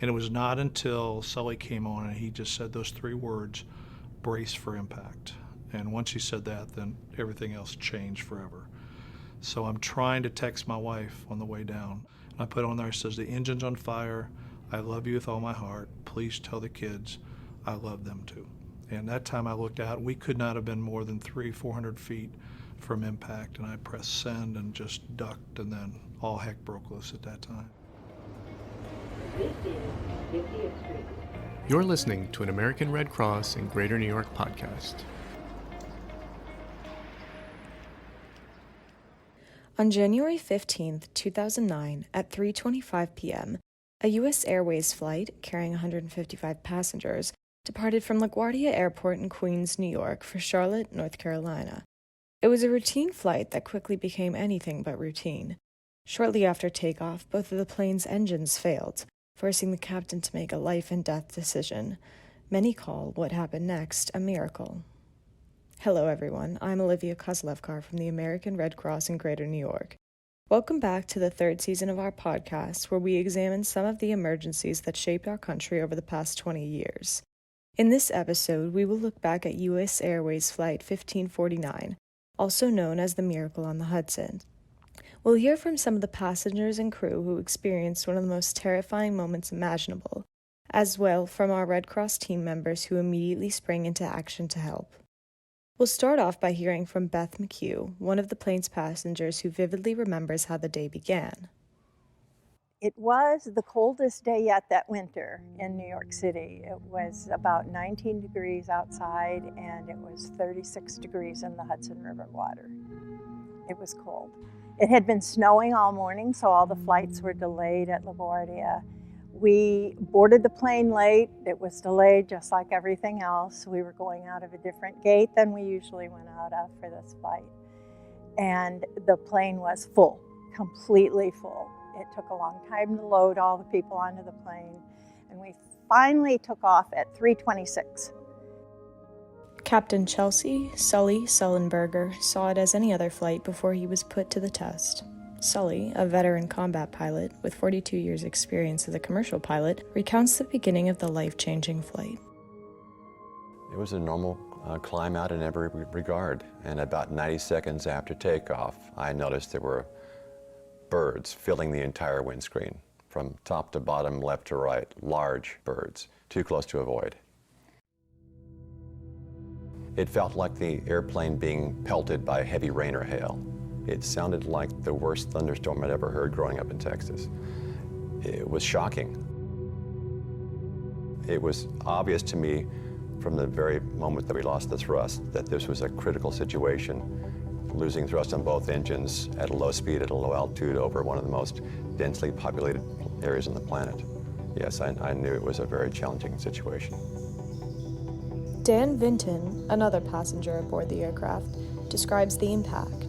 And it was not until Sully came on and he just said those three words, brace for impact. And once he said that, then everything else changed forever. So I'm trying to text my wife on the way down. And I put on there, it says, the engine's on fire. I love you with all my heart. Please tell the kids I love them too. And that time I looked out, we could not have been more than 300-400 feet from impact. And I pressed send and just ducked, and then all heck broke loose at that time. This is 50th Street. You're listening to an American Red Cross in Greater New York podcast. On January 15, 2009, at 3:25 p.m., a US Airways flight carrying 155 passengers departed from LaGuardia Airport in Queens, New York for Charlotte, North Carolina. It was a routine flight that quickly became anything but routine. Shortly after takeoff, both of the plane's engines failed, forcing the captain to make a life-and-death decision. Many call what happened next a miracle. Hello, everyone. I'm Olivia Kozlevkar from the American Red Cross in Greater New York. Welcome back to the third season of our podcast, where we examine some of the emergencies that shaped our country over the past 20 years. In this episode, we will look back at US Airways Flight 1549, also known as the Miracle on the Hudson. We'll hear from some of the passengers and crew who experienced one of the most terrifying moments imaginable, as well from our Red Cross team members who immediately sprang into action to help. We'll start off by hearing from Beth McHugh, one of the plane's passengers who vividly remembers how the day began. It was the coldest day yet that winter in New York City. It was about 19 degrees outside and it was 36 degrees in the Hudson River water. It was cold. It had been snowing all morning, so all the flights were delayed at LaGuardia. We boarded the plane late. It was delayed just like everything else. We were going out of a different gate than we usually went out of for this flight. And the plane was full, completely full. It took a long time to load all the people onto the plane. And we finally took off at 3:26. Captain Chelsea Sully Sullenberger saw it as any other flight before he was put to the test. Sully, a veteran combat pilot with 42 years' experience as a commercial pilot, recounts the beginning of the life-changing flight. It was a normal climb out in every regard, and about 90 seconds after takeoff, I noticed there were birds filling the entire windscreen, from top to bottom, left to right, large birds, too close to avoid. It felt like the airplane being pelted by heavy rain or hail. It sounded like the worst thunderstorm I'd ever heard growing up in Texas. It was shocking. It was obvious to me from the very moment that we lost the thrust that this was a critical situation, losing thrust on both engines at a low speed, at a low altitude, over one of the most densely populated areas on the planet. Yes, I knew it was a very challenging situation. Dan Vinton, another passenger aboard the aircraft, describes the impact.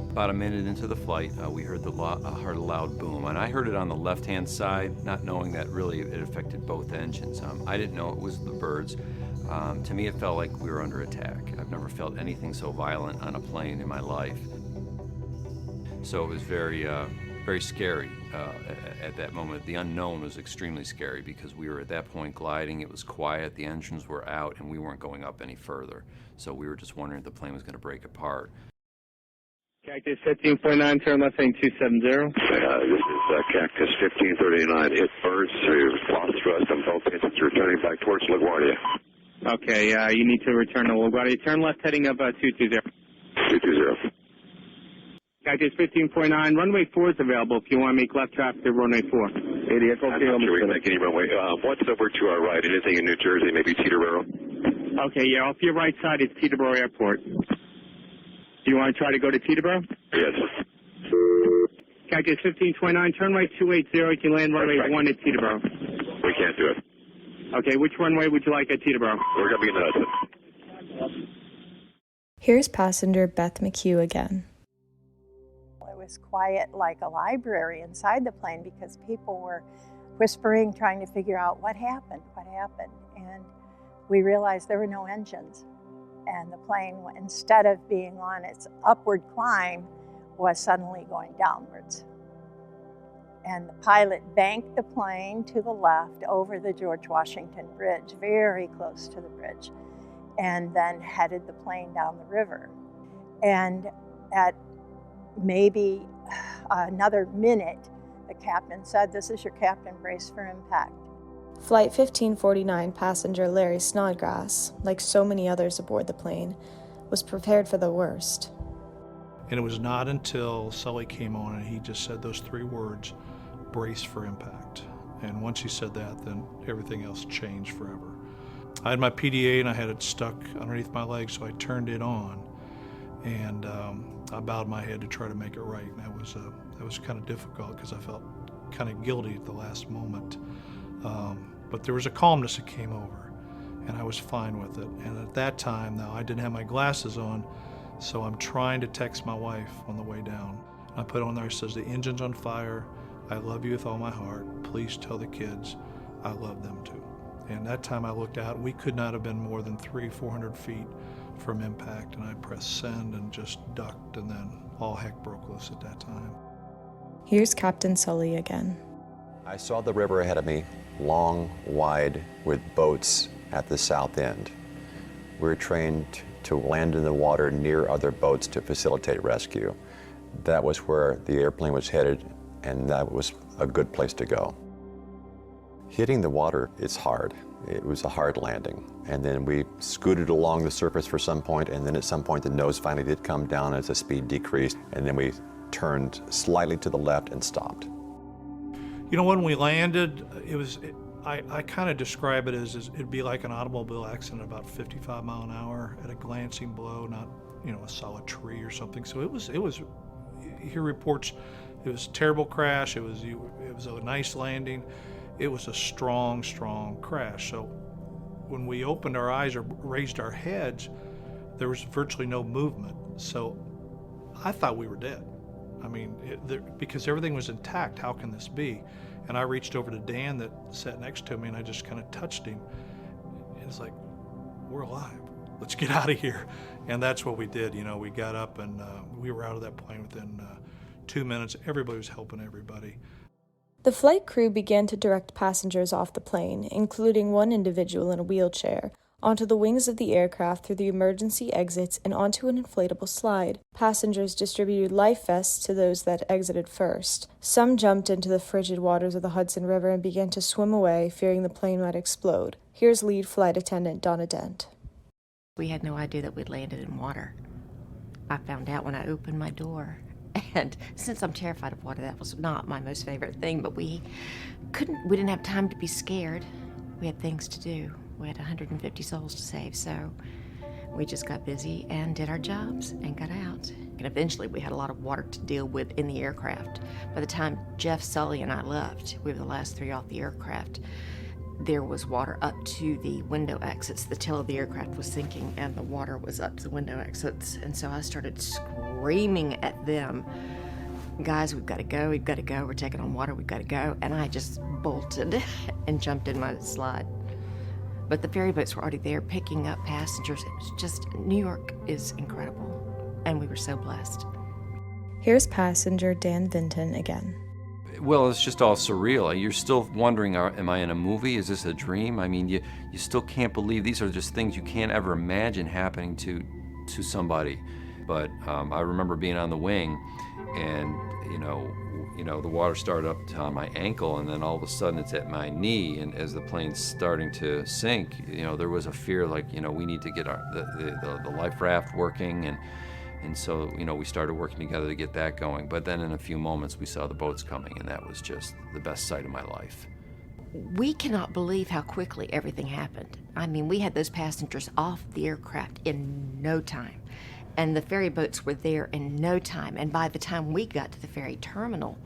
About a minute into the flight, we heard a loud boom, and I heard it on the left-hand side, not knowing that really it affected both engines. I didn't know it was the birds. To me, it felt like we were under attack. I've never felt anything so violent on a plane in my life. So it was very scary at that moment. The unknown was extremely scary because we were at that point gliding. It was quiet. The engines were out, and we weren't going up any further. So we were just wondering if the plane was going to break apart. Cactus 1549, turn left heading 270. This is Cactus 1539. Hit birds through lost thrust on both engines, returning back towards LaGuardia. Okay, you need to return to LaGuardia. Turn left heading up 220. 220. Cactus 1549, runway 4 is available if you want to make left traffic to runway 4. Idiot. I'm not sure we can make any runway. What's over to our right? Anything in New Jersey, maybe Teterboro? Okay, yeah, off your right side is Teterboro Airport. Do you want to try to go to Teterboro? Yes. Cactus 1529, turn right 280, you can land runway 1 at Teterboro. We can't do it. Okay, which runway would you like at Teterboro? We're going to be in the Hudson. Here's passenger Beth McHugh again. It was quiet like a library inside the plane because people were whispering, trying to figure out what happened. And we realized there were no engines. And the plane, instead of being on its upward climb, was suddenly going downwards. And the pilot banked the plane to the left over the George Washington Bridge, very close to the bridge, and then headed the plane down the river. And at maybe another minute, the captain said, "This is your captain, brace for impact." Flight 1549 passenger Larry Snodgrass, like so many others aboard the plane, was prepared for the worst. And it was not until Sully came on and he just said those three words, brace for impact. And once he said that, then everything else changed forever. I had my PDA and I had it stuck underneath my leg, so I turned it on, and I bowed my head to try to make it right. And that was kind of difficult because I felt kind of guilty at the last moment. But there was a calmness that came over, and I was fine with it. And at that time, now I didn't have my glasses on, so I'm trying to text my wife on the way down. I put on there, it says, "The engine's on fire. I love you with all my heart. Please tell the kids I love them too." And that time I looked out, we could not have been more than 300-400 feet from impact, and I pressed send and just ducked, and then all heck broke loose at that time. Here's Captain Sully again. I saw the river ahead of me, long, wide, with boats at the south end. We were trained to land in the water near other boats to facilitate rescue. That was where the airplane was headed, and that was a good place to go. Hitting the water is hard. It was a hard landing. And then we scooted along the surface for some point, and then at some point the nose finally did come down as the speed decreased, and then we turned slightly to the left and stopped. You know, when we landed, I kind of describe it as it'd be like an automobile accident about 55 mile an hour at a glancing blow, not, a solid tree or something. So it was, you hear reports, it was a terrible crash, it was a nice landing. It was a strong, strong crash. So when we opened our eyes or raised our heads, there was virtually no movement. So I thought we were dead. I mean, because everything was intact, how can this be? And I reached over to Dan that sat next to me, and I just kind of touched him. And it's like, we're alive. Let's get out of here. And that's what we did. We got up and we were out of that plane within 2 minutes. Everybody was helping everybody. The flight crew began to direct passengers off the plane, including one individual in a wheelchair, onto the wings of the aircraft through the emergency exits and onto an inflatable slide. Passengers distributed life vests to those that exited first. Some jumped into the frigid waters of the Hudson River and began to swim away, fearing the plane might explode. Here's lead flight attendant Donna Dent. We had no idea that we'd landed in water. I found out when I opened my door. And since I'm terrified of water, that was not my most favorite thing, but we didn't have time to be scared. We had things to do. We had 150 souls to save, so we just got busy and did our jobs and got out. And eventually we had a lot of water to deal with in the aircraft. By the time Jeff, Sully, and I left, we were the last three off the aircraft, there was water up to the window exits. The tail of the aircraft was sinking and the water was up to the window exits. And so I started screaming at them, "Guys, we've got to go, we're taking on water, we've got to go." And I just bolted and jumped in my slide. But the ferry boats were already there picking up passengers. It was just, New York is incredible. And we were so blessed. Here's passenger Dan Vinton again. Well, it's just all surreal. You're still wondering, am I in a movie? Is this a dream? I mean, you still can't believe these are just things you can't ever imagine happening to somebody. But I remember being on the wing, and the water started up on my ankle, and then all of a sudden it's at my knee. And as the plane's starting to sink, there was a fear like, we need to get the life raft working, and so, we started working together to get that going. But then in a few moments, we saw the boats coming, and that was just the best sight of my life. We cannot believe how quickly everything happened. I mean, we had those passengers off the aircraft in no time, and the ferry boats were there in no time. And by the time we got to the ferry terminal,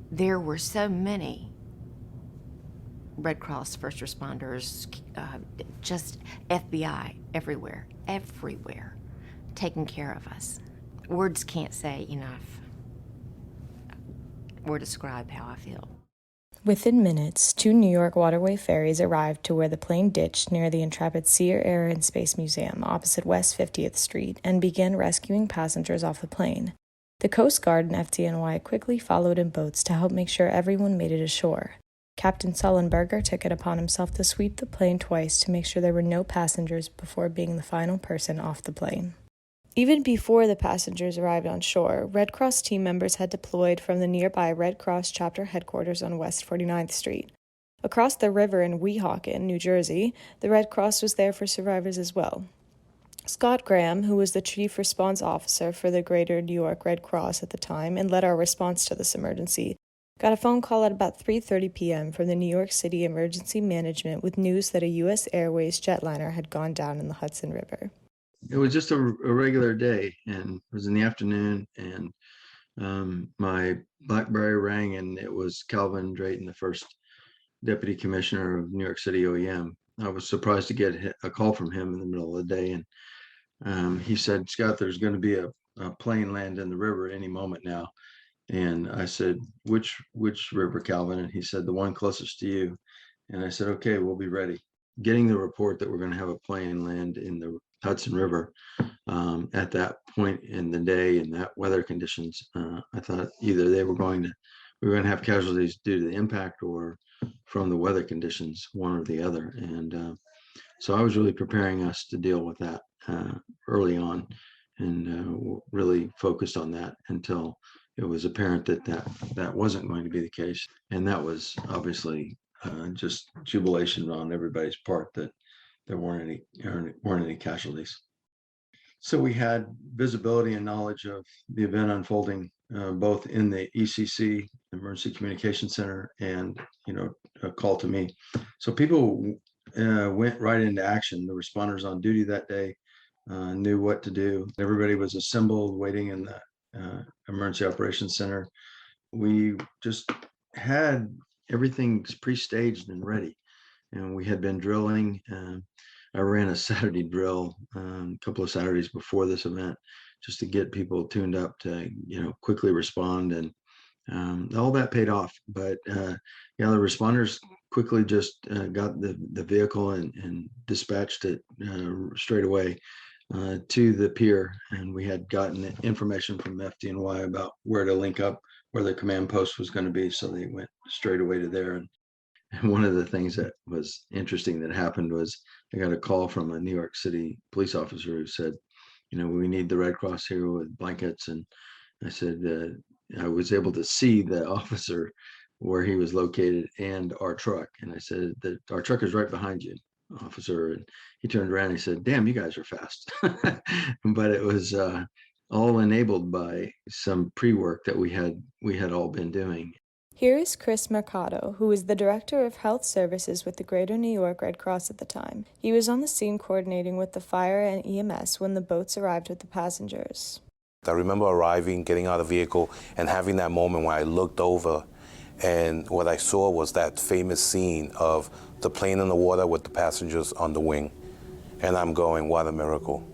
there were so many Red Cross, first responders, just FBI everywhere, taking care of us. Words can't say enough or describe how I feel. Within minutes, 2 New York waterway ferries arrived to where the plane ditched near the Intrepid Sea, Air, and Space Museum opposite West 50th Street and began rescuing passengers off the plane. The Coast Guard and FDNY quickly followed in boats to help make sure everyone made it ashore. Captain Sullenberger took it upon himself to sweep the plane twice to make sure there were no passengers before being the final person off the plane. Even before the passengers arrived on shore, Red Cross team members had deployed from the nearby Red Cross chapter headquarters on West 49th Street. Across the river in Weehawken, New Jersey, the Red Cross was there for survivors as well. Scott Graham, who was the chief response officer for the Greater New York Red Cross at the time and led our response to this emergency, got a phone call at about 3:30 p.m. from the New York City Emergency Management with news that a US Airways jetliner had gone down in the Hudson River. It was just a regular day, and it was in the afternoon, and my BlackBerry rang, and it was Calvin Drayton, the first deputy commissioner of New York City OEM. I was surprised to get a call from him in the middle of the day, and he said, "Scott, there's going to be a plane land in the river any moment now." And I said, which river, Calvin? And he said, "The one closest to you." And I said, "Okay, we'll be ready." Getting the report that we're going to have a plane land in the Hudson River at that point in the day and that weather conditions, I thought either we were going to have casualties due to the impact or from the weather conditions, one or the other. And so I was really preparing us to deal with that early on, and really focused on that until it was apparent that wasn't going to be the case. And that was obviously just jubilation on everybody's part that there weren't any casualties. So we had visibility and knowledge of the event unfolding both in the ECC, Emergency Communication Center, and a call to me. So people went right into action. The responders on duty that day knew what to do. Everybody was assembled, waiting in the Emergency Operations Center. We just had everything pre-staged and ready, and we had been drilling. I ran a Saturday drill a couple of Saturdays before this event, just to get people tuned up to quickly respond, and all that paid off. But the responders quickly just got the vehicle and dispatched it straight away to the pier, and we had gotten information from FDNY about where to link up, where the command post was going to be, so they went straight away to there. And one of the things that was interesting that happened was I got a call from a New York City police officer who said, "We need the Red Cross here with blankets." And I said, I was able to see the officer where he was located and our truck. And I said, "Our truck is right behind you, officer." And he turned around and he said, "Damn, you guys are fast." But it was all enabled by some pre-work that we had all been doing. Here is Chris Mercado, who was the Director of Health Services with the Greater New York Red Cross at the time. He was on the scene coordinating with the fire and EMS when the boats arrived with the passengers. I remember arriving, getting out of the vehicle, and having that moment when I looked over, and what I saw was that famous scene of the plane in the water with the passengers on the wing. And I'm going, what a miracle.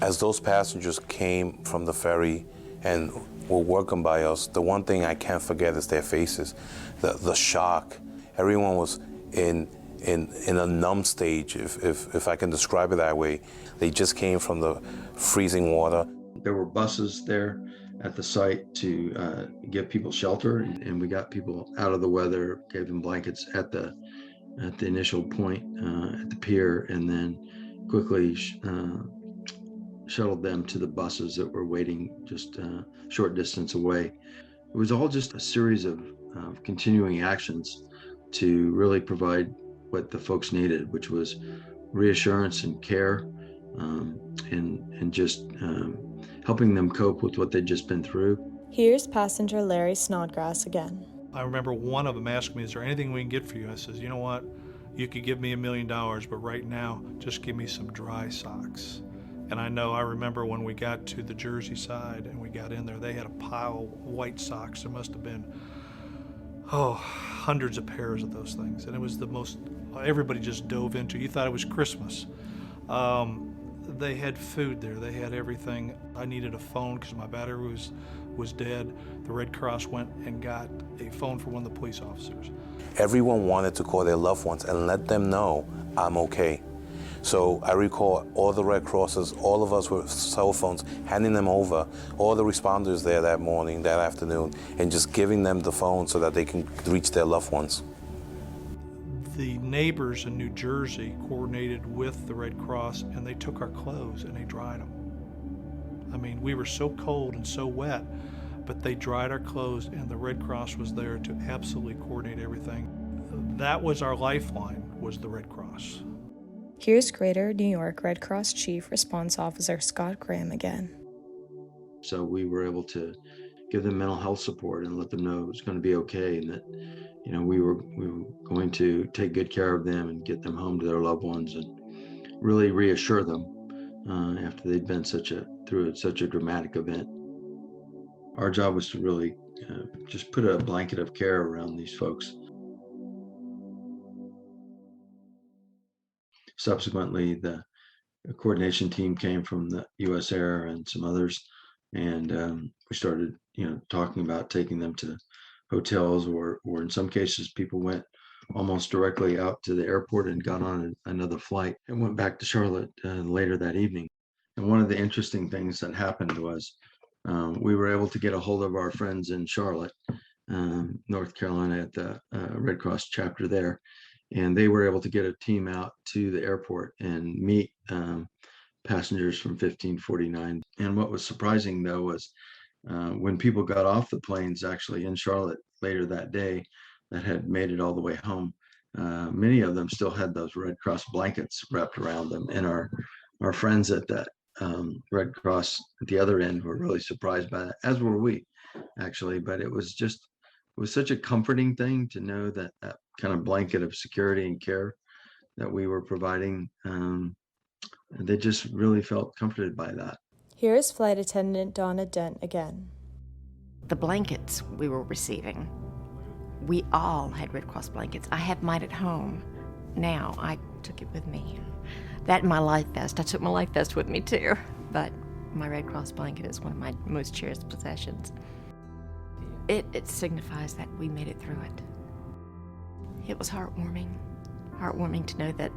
As those passengers came from the ferry and were welcomed by us, the one thing I can't forget is their faces, the shock. Everyone was in a numb stage, if I can describe it that way. They just came from the freezing water. There were buses there at the site to give people shelter, and we got people out of the weather, gave them blankets at the initial point at the pier, and then quickly shuttled them to the buses that were waiting just a short distance away. It was all just a series of continuing actions to really provide what the folks needed, which was reassurance and care, and just helping them cope with what they'd just been through. Here's passenger Larry Snodgrass again. I remember one of them asking me, "Is there anything we can get for you?" I says, "You know what? You could give me $1 million, but right now, just give me some dry socks." And I remember when we got to the Jersey side and we got in there, they had a pile of white socks. There must have been, hundreds of pairs of those things. And it was the most, everybody just dove into. You thought it was Christmas. They had food there. They had everything. I needed a phone because my battery was dead. The Red Cross went and got a phone for one of the police officers. Everyone wanted to call their loved ones and let them know I'm okay. So I recall all the Red Crosses, all of us with cell phones, handing them over, all the responders there that morning, that afternoon, and just giving them the phone so that they can reach their loved ones. The neighbors in New Jersey coordinated with the Red Cross, and they took our clothes and they dried them. I mean, we were so cold and so wet, but they dried our clothes, and the Red Cross was there to absolutely coordinate everything. That was our lifeline, was the Red Cross. Here's Greater New York Red Cross Chief Response Officer Scott Graham again. So we were able to give them mental health support and let them know it was going to be okay, and that, you know, we were going to take good care of them and get them home to their loved ones, and really reassure them after they'd been through such a dramatic event. Our job was to really just put a blanket of care around these folks. Subsequently, the coordination team came from the US Air and some others, and we started, talking about taking them to hotels, or in some cases, people went almost directly out to the airport and got on another flight and went back to Charlotte later that evening. And one of the interesting things that happened was we were able to get a hold of our friends in Charlotte, North Carolina, at the Red Cross chapter there. And they were able to get a team out to the airport and meet passengers from 1549. And what was surprising, though, was when people got off the planes actually in Charlotte later that day that had made it all the way home, many of them still had those Red Cross blankets wrapped around them. And our friends at that Red Cross at the other end were really surprised by that, as were we, actually. But it was such a comforting thing to know that that kind of blanket of security and care that we were providing. They just really felt comforted by that. Here is Flight Attendant Donna Dent again. The blankets we were receiving, we all had Red Cross blankets. I have mine at home now. I took it with me. That and my life vest. I took my life vest with me too. But my Red Cross blanket is one of my most cherished possessions. It signifies that we made it through it. It was heartwarming to know that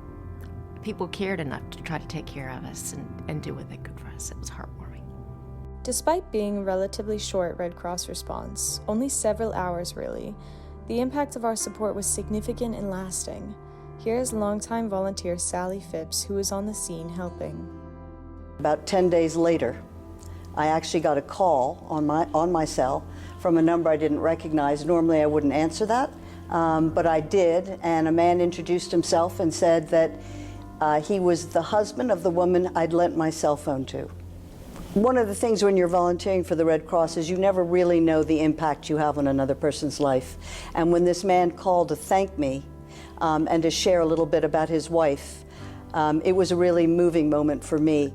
people cared enough to try to take care of us and do what they could for us. It was heartwarming. Despite being a relatively short Red Cross response, only several hours really, the impact of our support was significant and lasting. Here is longtime volunteer Sally Phipps, who was on the scene helping. About 10 days later, I actually got a call on my cell from a number I didn't recognize. Normally I wouldn't answer that, but I did, and a man introduced himself and said that he was the husband of the woman I'd lent my cell phone to. One of the things when you're volunteering for the Red Cross is you never really know the impact you have on another person's life. And when this man called to thank me and to share a little bit about his wife, it was a really moving moment for me.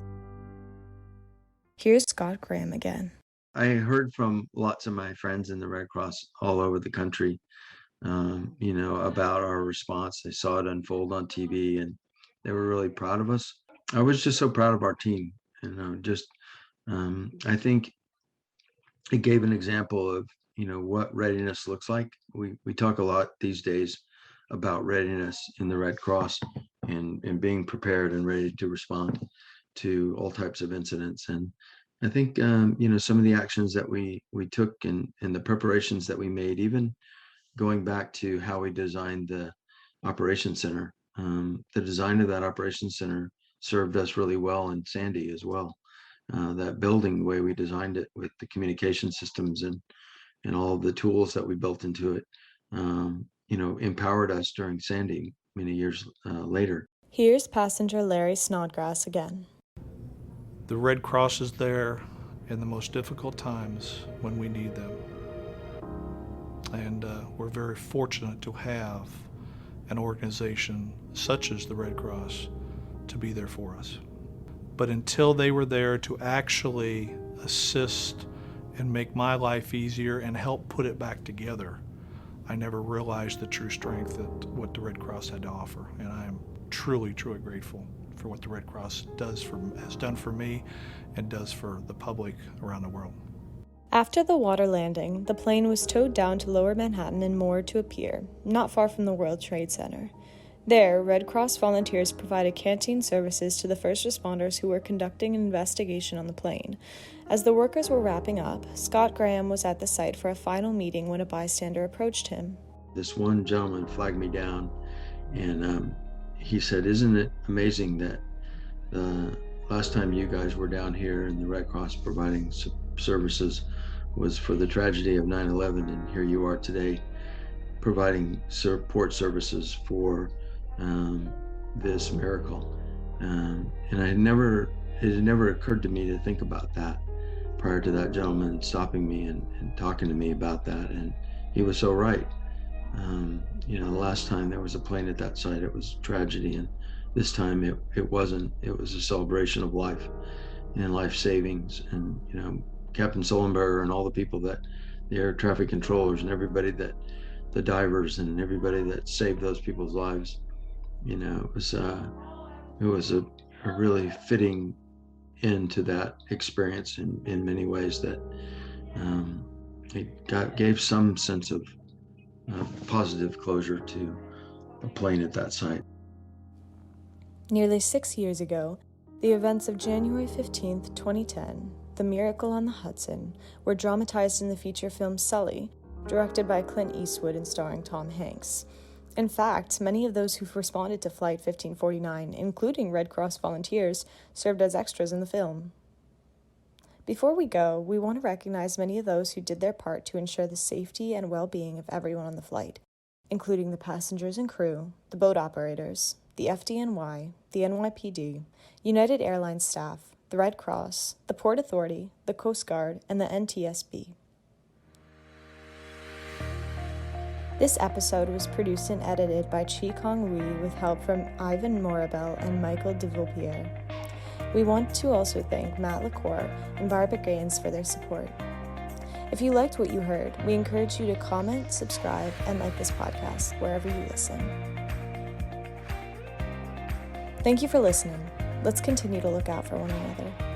Here's Scott Graham again. I heard from lots of my friends in the Red Cross all over the country, about our response. They saw it unfold on TV, and they were really proud of us. I was just so proud of our team. I think it gave an example of, what readiness looks like. We talk a lot these days about readiness in the Red Cross and being prepared and ready to respond to all types of incidents. And I think, some of the actions that we took and the preparations that we made, even going back to how we designed the operations center, the design of that operations center served us really well in Sandy as well. That building, the way we designed it with the communication systems and all of the tools that we built into it, empowered us during Sandy many years later. Here's passenger Larry Snodgrass again. The Red Cross is there in the most difficult times when we need them. And we're very fortunate to have an organization such as the Red Cross to be there for us. But until they were there to actually assist and make my life easier and help put it back together, I never realized the true strength that what the Red Cross had to offer. And I am truly, truly grateful for what the Red Cross has done for me and does for the public around the world. After the water landing, the plane was towed down to Lower Manhattan and moored to a pier, not far from the World Trade Center. There, Red Cross volunteers provided canteen services to the first responders who were conducting an investigation on the plane. As the workers were wrapping up, Scott Graham was at the site for a final meeting when a bystander approached him. This one gentleman flagged me down, and he said, "Isn't it amazing that the last time you guys were down here in the Red Cross providing services was for the tragedy of 9/11, and here you are today providing support services for this miracle." And it had never occurred to me to think about that prior to that gentleman stopping me and talking to me about that. And he was so right. The last time there was a plane at that site, it was tragedy, and this time it wasn't. It was a celebration of life and life savings. And Captain Sullenberger and all the people that the air traffic controllers and everybody that the divers and everybody that saved those people's lives. It was a really fitting end to that experience in many ways, that it gave some sense of positive closure to the plane at that site. Nearly 6 years ago, the events of January 15th, 2010, the miracle on the Hudson, were dramatized in the feature film Sully, directed by Clint Eastwood and starring Tom Hanks. In fact, many of those who responded to Flight 1549, including Red Cross volunteers, served as extras in the film. Before we go, we want to recognize many of those who did their part to ensure the safety and well-being of everyone on the flight, including the passengers and crew, the boat operators, the FDNY, the NYPD, United Airlines staff, the Red Cross, the Port Authority, the Coast Guard, and the NTSB. This episode was produced and edited by Chi Kong Wee with help from Ivan Morabel and Michael DeVillepierre. We want to also thank Matt LaCour and Barbara Gaines for their support. If you liked what you heard, we encourage you to comment, subscribe, and like this podcast wherever you listen. Thank you for listening. Let's continue to look out for one another.